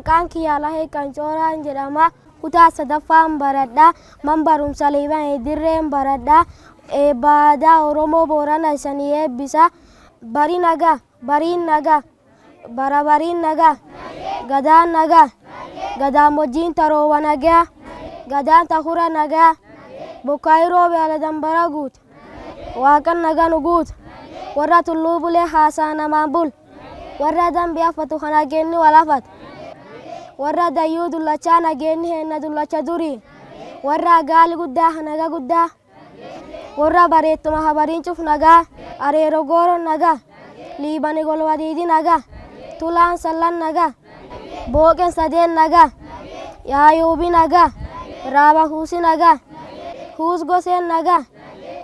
maqaan kiyya Lahee Qancooraan jedhama. Kutaa sadaffaan baradha. Man barumsa Liibaan Dirreen baradha. Baadaa Oromoo Boorana isanii eebbisa. Bari nagaa, bariin nagaa, bara bariin nagaa, gadaan nagaa, gadaan wajjin taroowa nagaa, gadaan takura nagaa, bokkaayii roobe ala dambara guuta, waaqan nagaa nu guuta, warra tulluu bulee haasaa namaan bul, warra dambii hafatu kan nageenni wal hafata, warra dayyuu dullachaa nageenni heenna dullacha durii, warra gaali guddaa naga guddaa, warra bareettuma habariin cuf nagaa, areero gooron nagaa, liibani golwadiidi nagaa, tulaan sallan nagaa, booqen sadeen nagaa, yaayuubi nagaa, raaba huusi nagaa, huus goseen nagaa,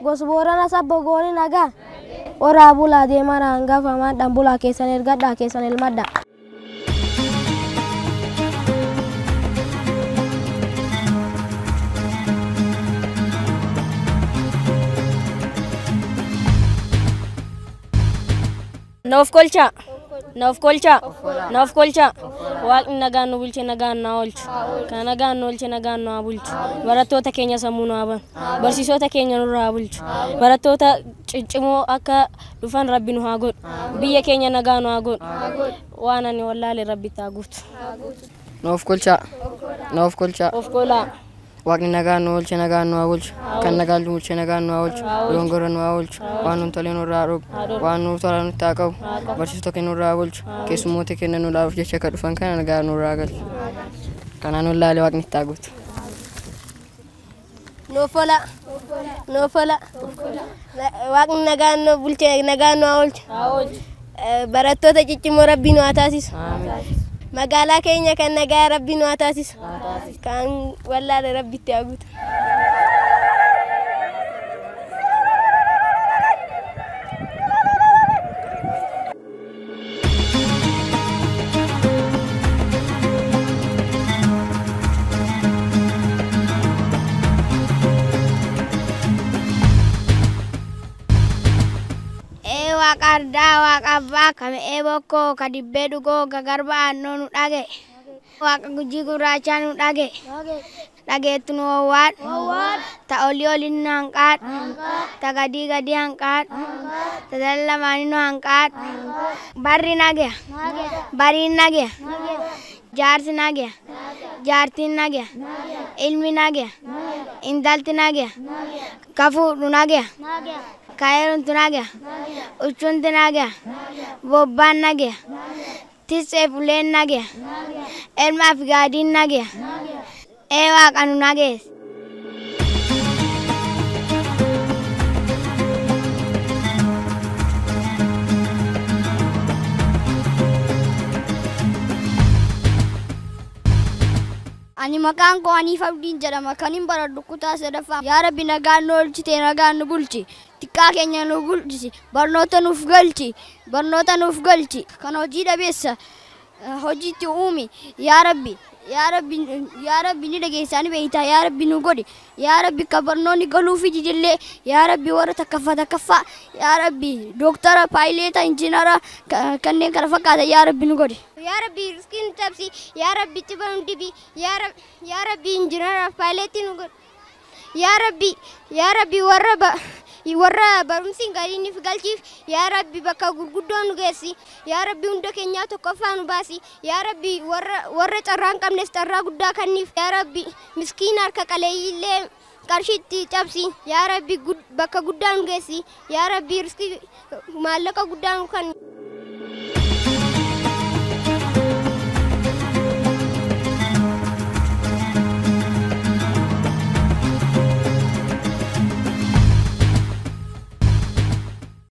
gos boorana sabbo gooni nagaa, warra bulaa deemara hangafamaan dhambulaa keessan ergadhaa keessan ilmadha. Noof kolcha, noof kolcha, noof kolcha. Waaqni nagaan nu bulche nagaan nu oolchu. Kan nagaan nu oolche nagaan nu bulchu. Barattoota keenya sammuu nu haban. Barsiisota keenya nurraa bulchu. Barattoota ciccimoo akka dhufan Rabbi nu haa godhu. Biyya keenya nagaa nu haa godhu. Waan ani wallaalee Rabbi taa guutu. Noof kolcha, noof kolcha. Of kolaa. Waaqni nagaan nu oolche nagaan nu haa bulchu. Kan nagaan nu bulche nagaan nu haa oolchu. Dongora nu haa oolchu. Waan nu tolee nurraa dhoobu. Waan nu tola nutti haa qabu. Barsiisota keenya nurraa bulchu. Keessummoota keenya nu laaluuf jecha akka dhufan kana nagaa nurraa galchu. Kanaan wallaalee Waaqni itti haa guutu. Noofola, noofola. Waaqni nagaan nu bulche nagaan nu haa oolchu. Barattoota ciccimoo Rabbi nu haa taasisu. Magaalaa keenya kan nagaa Rabbi nu haa taasisu. Kan wallaalee Rabbi itti haa guutu. Waaqa waaqa abbaa kame eebokoo kadibbee dhugoo gagarba aannoo nu dhage waaqa gujii gurraachaa nu dhage dhageettu nu owwaad ta olii olin nu hanqaad ta gadii gadii hanqaad ta dallamaani nu hanqaad barri nagea bariin nagea jaarsi nagea jaartiin nagea ilmi nagea intalti nagea kafuudhu nagea kaayerun tunagea uchun tunagea bobbaan nagea tisee fuleen nagea elmaaf gaadiin nagea waaqa nu nagees. Ani maqaan koo Haniif Abdiin jedhama. Kanin baradhu kutaa sadaffaa. Yaa Rabbi nagaan nu oolchite nagaan nu bulchi. Xiqqaa keenya nu guddisi. Barnoota nuuf galchi. Barnoota nuuf galchi. Kan hojii dhabeessa hojiitti uumi. Yaa Rabbi. Yaa Rabbi ni dhageessanii beektaa. Yaa Rabbi nu godhi. Yaa Rabbi kan barnoonni galuufi jijillee. Yaa Rabbi warra takkaffaa. Yaa Rabbi dooktara, paayileeta, injiinara kanneen kana fakkaatan yaa Rabbi nu godhi. Yaa Rabbi riskiin tabsi. Yaa Rabbi tiba nu dibi. Yaa Rabbi injiinara, paayileetii nu godhi. Yaa Rabbi warra barumsiin gaarii nuuf galchiif. Yaa Rabbi bakka gurguddoo nu geessi. Yaa Rabbi hunda keenyaa tokkoffaa nu baasi. Yaa Rabbi warra carraa hin qabnes carraa guddaa kenniif. Yaa Rabbi miskiina harka qaleeyyiillee qarshiitti cabsi. Yaa Rabbi bakka guddaa nu geessi. Yaa Rabbi riskii maallaqa guddaa nu kenni.